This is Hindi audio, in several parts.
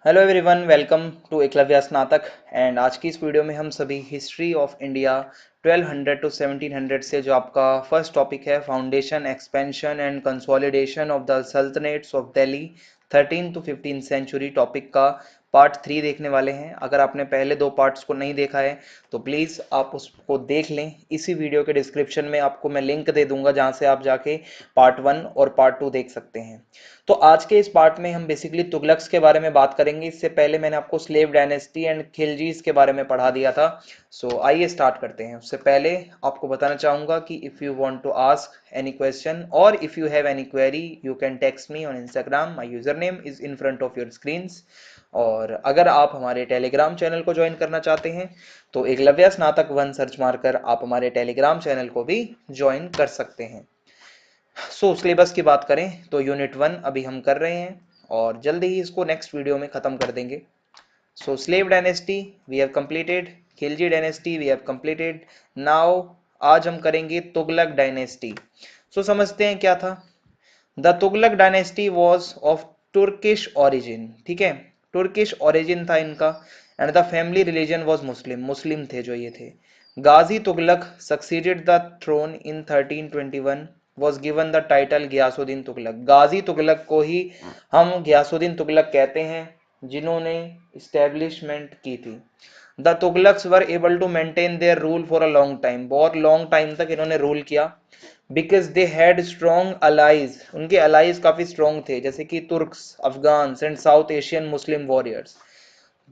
Hello everyone, welcome to Eklavya Snatak. And आज की इस वीडियो में हम सभी हिस्ट्री ऑफ इंडिया 1200 टू 1700 से जो आपका फर्स्ट टॉपिक है, foundation, expansion and consolidation of the sultanates of Delhi 13 to 15 century topic का पार्ट 3 देखने वाले हैं। अगर आपने पहले दो पार्ट्स को नहीं देखा है तो प्लीज़ आप उसको देख लें। इसी वीडियो के डिस्क्रिप्शन में आपको मैं लिंक दे दूंगा जहां से आप जाके पार्ट 1 और पार्ट 2 देख सकते हैं। तो आज के इस पार्ट में हम बेसिकली तुगलक्स के बारे में बात करेंगे। इससे पहले मैंने आपको स्लेव डायनेस्टी एंड खिलजीज के बारे में पढ़ा दिया था। आइए स्टार्ट करते हैं। उससे पहले आपको बताना चाहूंगा कि if you want to ask any question और if you have any query you can text me on Instagram. My user name is in front of your screens. और अगर आप हमारे टेलीग्राम चैनल को ज्वाइन करना चाहते हैं तो एकलव्य स्नातक 1 सर्च मारकर आप हमारे टेलीग्राम चैनल को भी ज्वाइन कर सकते हैं। सिलेबस की बात करें तो यूनिट 1 अभी हम कर रहे हैं और जल्दी ही इसको नेक्स्ट वीडियो में खत्म कर देंगे। Slave dynasty we have completed, Khilji dynasty we have completed. Now आज हम करेंगे तुगलक डायनेस्टी। समझते हैं क्या था। The Tughlaq dynasty was of Turkish origin. ठीक है, तुर्किश ओरिजिन था इनका। And the family religion was Muslim, Muslim थे जो ये थे। Ghazi Tughlaq succeeded the throne in 1321, was given the title Ghiyasuddin Tughlaq. Ghazi Tughlaq को ही हम गयासुद्दीन तुगलक कहते हैं जिन्होंने इस्टेब्लिशमेंट की थी। The Tughlaqs were able to maintain their rule for a long time, बहुत लॉन्ग टाइम तक इन्होंने रूल किया। Because they had strong allies, उनके अलाइज काफी स्ट्रॉन्ग थे जैसे कि Turks, Afghan and South Asian Muslim warriors.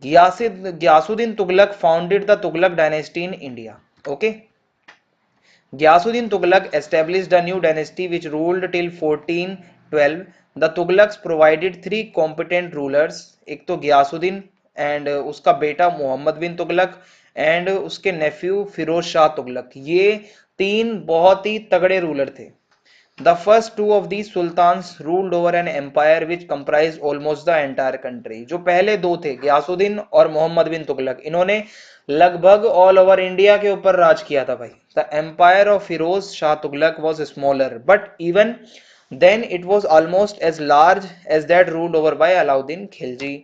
Ghiyasuddin Tughlaq founded the Tughlaq dynasty in India. Okay, Ghiyasuddin Tughlaq established a new dynasty which ruled till 1412. The Tughlaqs provided three competent rulers, एक तो गियासुद्दीन एंड उसका बेटा मोहम्मद बिन तुगलक एंड उसके नेफ्यू फिरोज शाह तुगलक। ये तीन बहुत ही तगड़े रूलर थे। The first two of these sultans ruled over an empire which comprised almost the entire country. जो पहले दो थे गयासुद्दीन और मोहम्मद बिन तुगलक, इन्होंने लगभग ऑल ओवर इंडिया के ऊपर राज किया था भाई। The empire of Firoz Shah Tughlaq was smaller but even then it was almost as large as that ruled over by Alauddin Khilji.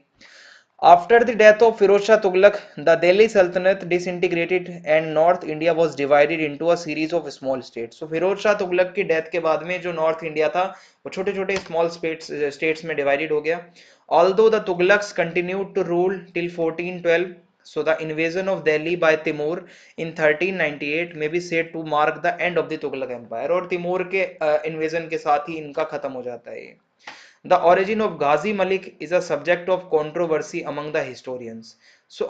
After the death of Firoz Shah Tughlaq, the Delhi Sultanate disintegrated and North India was divided into a series of small states. So Firoz Shah Tughlaq की डेथ के बाद में जो नॉर्थ इंडिया था वो छोटे छोटे स्मॉल स्टेट्स में डिवाइडेड हो गया। Although the Tughlaqs continued to rule till 1412, so the invasion of Delhi by Timur in 1398 may be said to mark the end of the Tughlaq Empire. और तिमूर के इन्वेजन के साथ ही इनका खत्म हो जाता है ये। The origin of Ghazi Malik is a subject of controversy among the historians.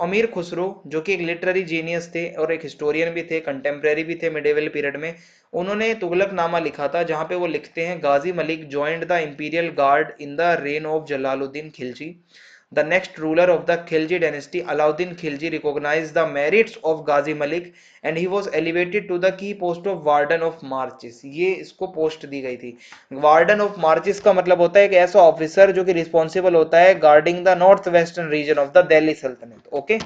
अमीर खुसरो जो कि एक लिटरेरी जीनियस थे और एक हिस्टोरियन भी थे, कंटेम्प्रेरी भी थे मिडेवल पीरियड में, उन्होंने तुगलक नामा लिखा था जहां पे वो लिखते हैं Ghazi Malik joined the imperial guard in the reign of Jalaluddin Khilji, the next ruler of the Khilji dynasty. Alauddin Khilji recognized the merits of Ghazi Malik and he was elevated to the key post of Warden of Marches. ये इसको पोस्ट दी गई थी। वार्डन ऑफ मार्चेस का मतलब होता है एक ऐसा ऑफिसर जो कि रिस्पॉन्सिबल होता है guarding the north western region of the Delhi sultanate. Okay,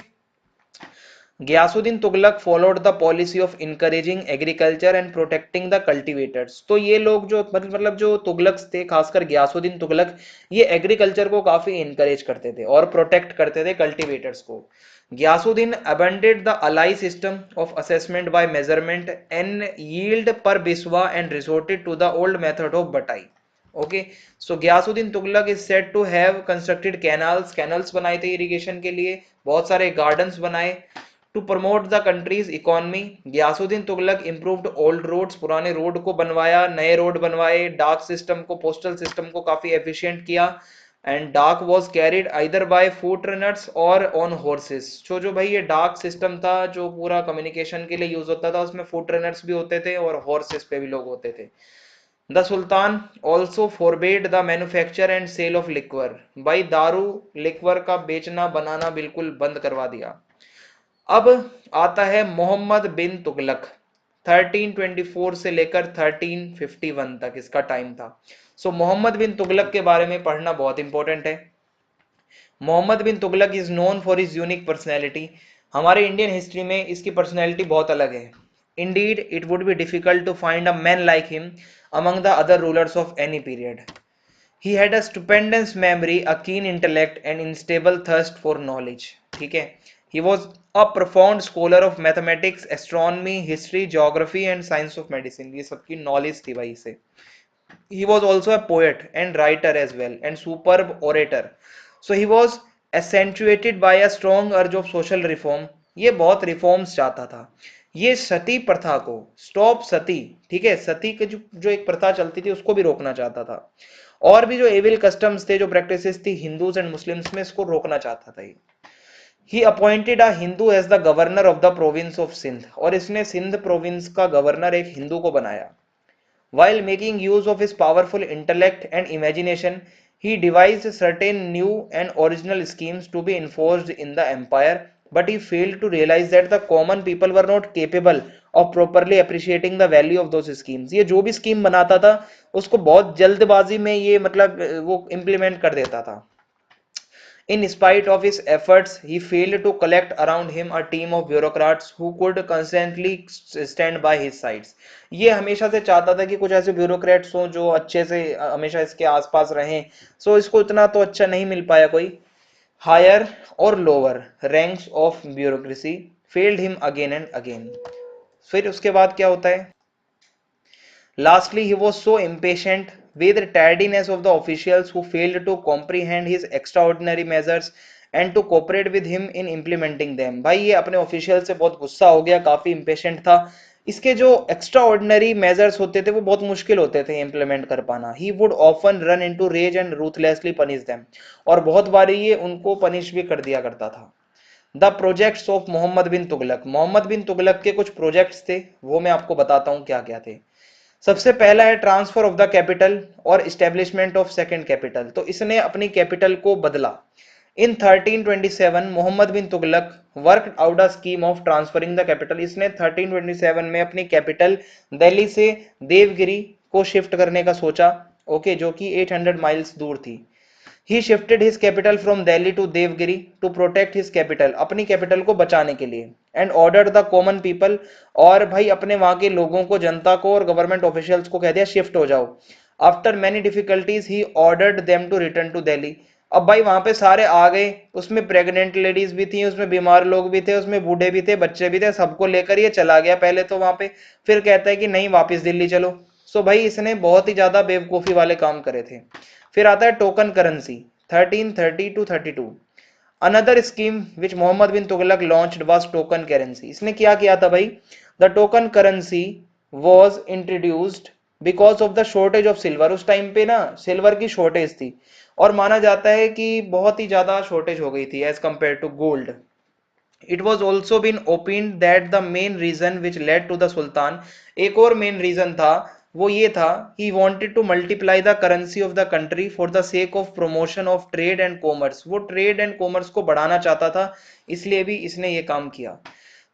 Ghiyasuddin Tughlaq followed the policy of encouraging agriculture and protecting the cultivators. तो ये लोग जो मतलब जो तुगलक थे, खासकर गियासुद्दीन तुगलक, ये एग्रीकल्चर को काफी इनकरेज करते थे और प्रोटेक्ट करते थे कल्टीवेटर्स को। Ghiyasuddin abandoned the alai system of assessment by measurement and yield per biswa and resorted to the old method of batai. Okay, so Ghiyasuddin Tughlaq is said to have constructed canals, canals बनाए थे इरिगेशन के लिए, बहुत सारे गार्डन्स बनाए to promote the country's economy. Ghiyasuddin Tughlaq improved old roads, पुराने रोड को बनवाया, नए रोड बनवाए, डाक सिस्टम को, पोस्टल सिस्टम को काफी एफिशिएंट किया। एंड डाक was carried either bye foot runners और ऑन हॉर्सेस। जो भाई ये डाक सिस्टम था जो पूरा कम्युनिकेशन के लिए यूज होता था, उसमें फूट रनर्स भी होते थे और हॉर्सेस पे भी लोग होते थे। The sultan also forbade the manufacture and sale of liquor, भाई दारू लिक्वर का बेचना बनाना बिल्कुल बंद करवा दिया। अब आता है मोहम्मद बिन तुगलक, 1324 से लेकर 1351 तक इसका टाइम था। मोहम्मद बिन तुगलक के बारे में पढ़ना बहुत इंपॉर्टेंट है। Mohammed bin Tughlaq is known for his unique personality. हमारे इंडियन हिस्ट्री में इसकी पर्सनैलिटी बहुत अलग है। Indeed it would be difficult to find a man like him among the other rulers of any period. He had a stupendous memory, a keen intellect, and unstable thirst for knowledge. ठीक है. He was a profound scholar of mathematics, astronomy, history, geography, and science of medicine. ये सबकी knowledge थी भाई से. He was also a poet and writer as well, and superb orator. So he was accentuated by a strong urge of social reform. ये बहुत रिफॉर्म्स चाहता था. ये सती प्रथा को, स्टॉप सती, ठीक है, सती की जो एक प्रथा चलती थी उसको भी रोकना चाहता था. और भी जो एविल कस्टम्स थे, जो प्रैक्टिसेस थी हिंदूज एंड मुस्लिम्स में, इसको रोकना चाहता था ये. He appointed a Hindu as the governor of the province of Sindh, और इसने सिंध प्रोविंस का गवर्नर एक हिंदू को बनाया. While making use of his powerful intellect and imagination, he devised certain new and original schemes to be enforced in the empire, but he failed to realize that the common people were not capable of properly appreciating the value of those schemes. ये जो भी स्कीम बनाता था उसको बहुत जल्दबाजी में ये मतलब वो इम्प्लीमेंट कर देता था. In spite of his efforts, he failed to collect around him a team of bureaucrats who could constantly stand by his sides. ये हमेशा से चाहता था कि कुछ ऐसे ब्यूरोक्रेट्स हों जो अच्छे से हमेशा इसके आसपास रहें. सो इसको इतना तो अच्छा नहीं मिल पाया कोई. हायर और lower ranks of bureaucracy failed him again and again. फिर उसके बाद क्या होता है? Lastly, he was so impatient with the tardiness of the officials who failed to comprehend his extraordinary measures and to cooperate with him in implementing them. भाई ये अपने ऑफिशियल से बहुत गुस्सा हो गया, काफी इम्पेशेंट था. इसके जो एक्स्ट्रा ऑर्डिनरी मेजर्स होते थे वो बहुत मुश्किल होते थे इम्प्लीमेंट कर पाना. He would often run into rage and ruthlessly punish them, और बहुत बार ये उनको पनिश भी कर दिया करता था. The projects of Mohammad bin Tughlaq, Mohammad bin Tughlaq के कुछ प्रोजेक्ट्स थे, वो मैं आपको बताता हूँ क्या क्या थे. सबसे पहला है ट्रांसफर ऑफ द कैपिटल और इस्टेब्लिशमेंट ऑफ सेकंड कैपिटल. तो इसने अपनी कैपिटल को बदला. In 1327 Mohammed bin Tughlaq work out a scheme of transferring the capital. इसने 1327 में अपनी कैपिटल दिल्ली से देवगिरी को शिफ्ट करने का सोचा. ओके, जो कि 800 माइल्स दूर थी. He shifted his capital from Delhi to Devgiri to protect his capital, अपनी कैपिटल को बचाने के लिए. And ordered the common people, और भाई अपने वहां के लोगों को, जनता को और गवर्नमेंट ऑफिशियल्स को कह दिया शिफ्ट हो जाओ. After many difficulties he ordered them to return to Delhi. अब भाई वहां पे सारे आ गए, उसमें प्रेग्नेंट लेडीज भी थी, उसमें बीमार लोग भी थे, उसमें बूढ़े भी थे, बच्चे भी थे, सबको लेकर ये चला गया पहले तो वहां पे. फिर कहता है कि नहीं वापस दिल्ली चलो. सो भाई इसने बहुत ही ज्यादा बेवकूफी वाले काम करे थे. फिर आता है token currency 1330 to 32. Another scheme which Mohammad bin Tughlaq launched was token currency. इसने क्या किया था भाई? The token currency was introduced because of the shortage of silver. उस टाइम पे ना सिल्वर की शॉर्टेज थी, और माना जाता है कि बहुत ही ज्यादा शॉर्टेज हो गई थी as compare to gold. It was also been opined that the main reason which led to the Sultan, एक और मेन रीजन था, वो ये था, he wanted to multiply the currency of the country for the sake of promotion of trade and commerce. वो ट्रेड एंड कॉमर्स को बढ़ाना चाहता था, इसलिए भी इसने ये काम किया.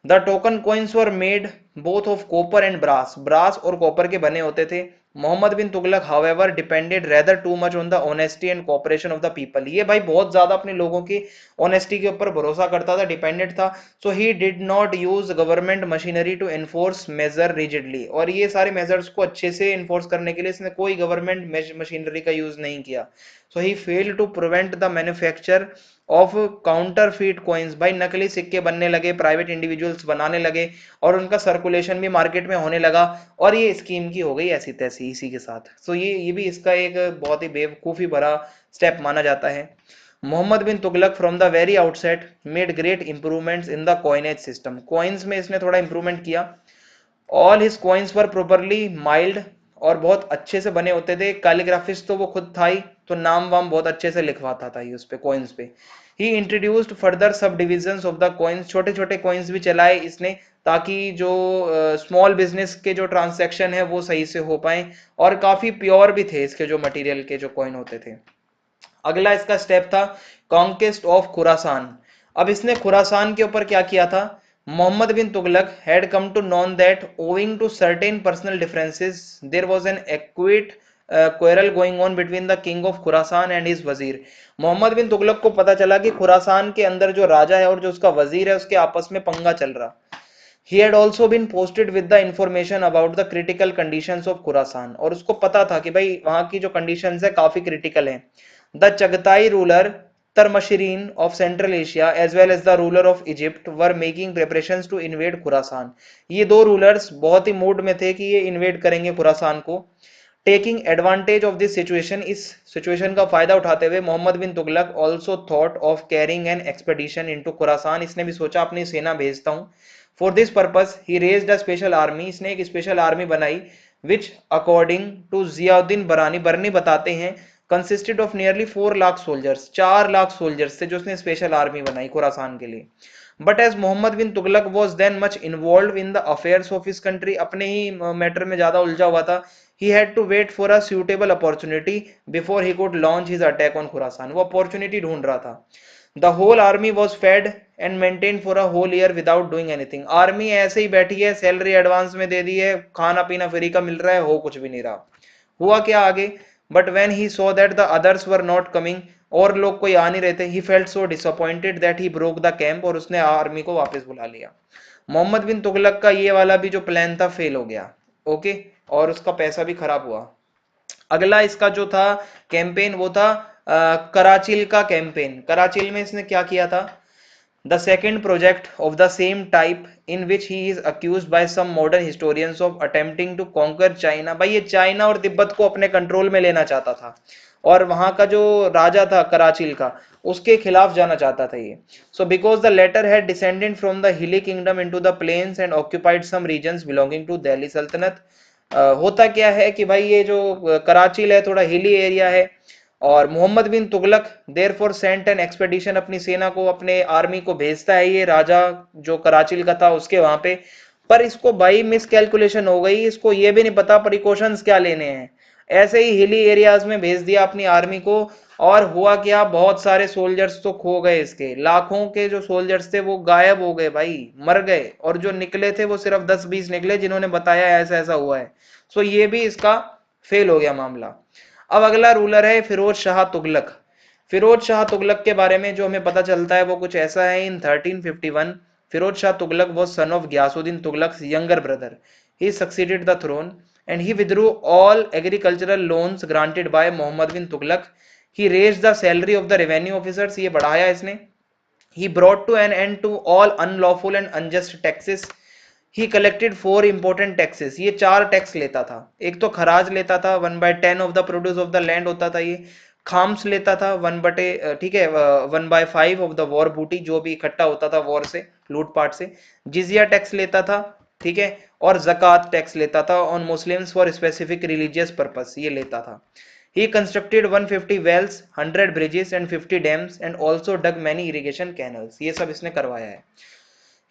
The token coins were made both of copper and brass, brass और कॉपर के बने होते थे. Mohammed bin Tughlaq however depended rather too much on the honesty and cooperation of the people. ये भाई बहुत ज्यादा अपने लोगों की ऑनेस्टी के ऊपर भरोसा करता था, डिपेंडेंट था. So he did not use government machinery to enforce measure rigidly, और ये सारे मेजर्स को अच्छे से एनफोर्स करने के लिए इसने कोई गवर्नमेंट मशीनरी का यूज नहीं किया. So he failed to prevent the manufacture of counterfeit coins. भाई नकली सिक्के बनने लगे, प्राइवेट इंडिविजुअल्स बनाने लगे, और उनका सर्कुलेशन भी मार्केट में होने लगा, और ये स्कीम की हो गई ऐसी तैसी इसी के साथ. सो ये भी इसका एक बहुत ही बेवकूफी भरा स्टेप माना जाता है. Mohammed bin Tughlaq from the very outset made great improvements in the coinage system. Coins में इसने थोड़ा इंप्रूवमेंट किया. All his coins were properly milled, और बहुत अच्छे से बने होते थे. कैलीग्राफिस्ट तो वो खुद था ही, तो नाम वाम बहुत अच्छे से लिखवाता था ये उस पे, कॉइन्स पे. ही इंट्रोड्यूस्ड फर्दर सब डिविजन्स ऑफ द कॉइन्स. छोटे छोटे कॉइन्स भी चलाए इसने, ताकि जो स्मॉल बिजनेस के जो ट्रांसैक्शन है वो सही से हो पाए, और काफी प्योर भी थे इसके जो मटेरियल के जो कॉइन होते थे. अगला इसका स्टेप था कॉन्केस्ट ऑफ खुरासान. अब इसने खुरासान के ऊपर क्या किया था? Mohammad bin Tughlaq had come to know that owing to certain personal differences there was an acute quarrel going on between the king of Khorasan and his वजीर. मोहम्मद बिन तुगलक को पता चला कि खुरासान के अंदर जो राजा है और जो उसका वजीर है उसके आपस में पंगा चल रहा. He had also been posted with the information about the critical conditions of Khorasan, और उसको पता था कि भाई वहां की जो conditions है काफी critical है. The Chagatai ruler Tarmashirin of Central Asia as well as the ruler of Egypt were making preparations to invade Khorasan. ये दो rulers बहुत ही मूड में थे कि ये invade करेंगे खुरासान को. Taking advantage of this situation, इस सिचुएशन का फायदा उठाते हुए Mohammed bin Tughlaq also thought of carrying an expedition into Khurasan. इसने भी सोचा अपनी सेना भेजता हूं. For this purpose he raised a special army. इसने एक स्पेशल आर्मी बनाई which according to Ziauddin Barani बताते हैं consisted of nearly 4 lakh soldiers. 4 lakh soldiers थे जो उसने स्पेशल आर्मी बनाई खुरासान के लिए. But as Mohammad bin Tughlaq was then much involve in the affairs of his country, अपने ही मैटर में ज्यादा उलझा हुआ था. he had to wait for a suitable opportunity before he could launch his attack on Khorasan. वो opportunity ढूंढ रहा था. The whole army was fed and maintained for a whole year without doing anything. Army ऐसे ही बैठी है, सैलरी एडवांस में दे दी है, खाना पीना फ्री का मिल रहा है, हो कुछ भी नहीं रहा. हुआ क्या आगे? But when he saw that the others were not coming, और लोग कोई आ नहीं रहे थे, he felt so disappointed that he broke the camp, और उसने आर्मी को वापस बुला लिया. मोहम्मद बिन तुगलक का ये वाला भी जो प्लान था फेल हो गया. ओके, और उसका पैसा भी खराब हुआ. अगला इसका जो था कैंपेन वो था कराचिल का कैंपेन. कराचिल में इसने क्या किया था? The second project of the same type in which he is accused by some modern historians of attempting to conquer China. भाई ये चाइना और तिब्बत को अपने कंट्रोल में लेना चाहता था और वहां का जो राजा था कराचिल का उसके खिलाफ जाना चाहता था ये. So because the latter had descended from the hilly kingdom into the plains and occupied some regions belonging to Delhi Sultanat. होता क्या है कि भाई ये जो कराची है थोड़ा हिली एरिया है और Mohammed bin Tughlaq therefore sent an expedition, अपनी सेना को अपने आर्मी को भेजता है ये राजा जो कराची का था उसके वहां पे. पर इसको भाई मिस कैलकुलेशन हो गई, इसको ये भी नहीं पता प्रिकॉशंस क्या लेने हैं, ऐसे ही हिली एरियाज में भेज दिया अपनी आर्मी को. और हुआ क्या, बहुत सारे सोल्जर्स तो खो गए, इसके लाखों के जो सोल्जर्स थे वो गायब हो गए भाई, मर गए. और जो निकले थे वो सिर्फ 10-20 निकले जिन्होंने बताया ऐसा ऐसा हुआ है. सो ये भी इसका फेल हो गया मामला. अब अगला रूलर है फिरोज शाह तुगलक. फिरोज शाह तुगलक के बारे में जो हमें पता चलता है वो कुछ ऐसा है. इन 1351 Firoz Shah Tughlaq was son of Ghiyasuddin Tughlaq's younger brother. He succeeded the throne and he withdrew all agricultural loans granted by Muhammad bin Tughlaq. He raised the salary of the revenue officers. ये बढ़ाया इसने. He brought to an end to all unlawful and unjust taxes. He collected 4 important taxes. ये 4 टैक्स लेता था. एक तो खराज लेता था 1/10 of the produce of the land होता था ये. खाम्स लेता था 1/5 ऑफ द वॉर बूटी, जो भी इकट्ठा होता था वॉर से, लूटपाट से. जिजिया टैक्स लेता था, ठीक है, और जक़ात टैक्स लेता था on Muslims for specific religious purpose, ये लेता था. He constructed 150 wells, 100 bridges and 50 dams and also dug many irrigation canals. ये सब इसने करवाया है.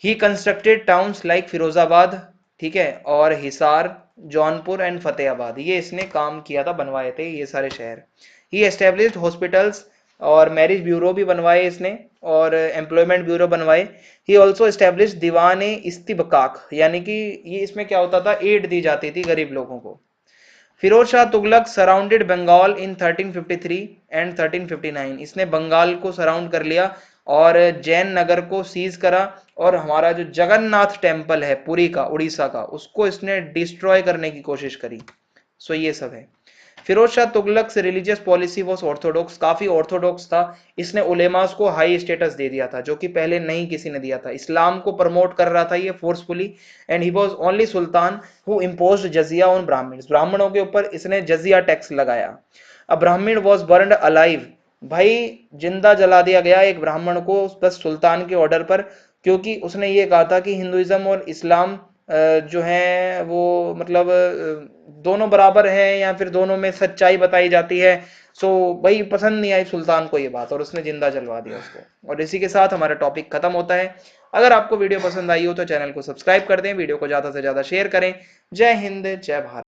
He constructed towns like Firozabad, ठीक है, और हिसार, जौनपुर एंड फतेहाबाद. ये इसने काम किया था, बनवाए थे ये सारे शहर. He established hospitals और मैरिज ब्यूरो भी बनवाए इसने और एम्प्लॉयमेंट ब्यूरो बनवाए. He also established दीवाने इस्तिबकाक, यानी कि ये इसमें क्या होता था, एड दी जाती थी गरीब लोगों को. Firoz Shah Tughlaq surrounded Bengal in 1353 and 1359. इसने बंगाल को सराउंड कर लिया और जैन नगर को सीज करा और हमारा जो जगन्नाथ टेम्पल है पुरी का, उड़ीसा का, उसको इसने डिस्ट्रॉय करने की कोशिश करी. सो ये सब है. फिरोज शाह तुगलक से रिलीजियस पॉलिसी वॉज ऑर्थोडॉक्स, काफी ऑर्थोडॉक्स था. इसने उलेमास को हाई स्टेटस दे दिया था जो कि पहले नहीं किसी ने दिया था. इस्लाम को प्रमोट कर रहा था ये forcefully. And he was only sultan who imposed jizya on Brahmins. ब्राह्मणों के ऊपर इसने जजिया टैक्स लगाया. अ ब्राह्मण वाज बर्न्ड अलाइव. भाई जिंदा जला दिया गया एक ब्राह्मण को बस सुल्तान के ऑर्डर पर, क्योंकि उसने ये कहा था कि हिंदुइज्म और इस्लाम जो है वो मतलब दोनों बराबर हैं या फिर दोनों में सच्चाई बताई जाती है. सो भाई पसंद नहीं आई सुल्तान को ये बात और उसने जिंदा जलवा दिया उसको. और इसी के साथ हमारा टॉपिक खत्म होता है. अगर आपको वीडियो पसंद आई हो तो चैनल को सब्सक्राइब कर दें, वीडियो को ज्यादा से ज्यादा शेयर करें. जय हिंद, जय भारत.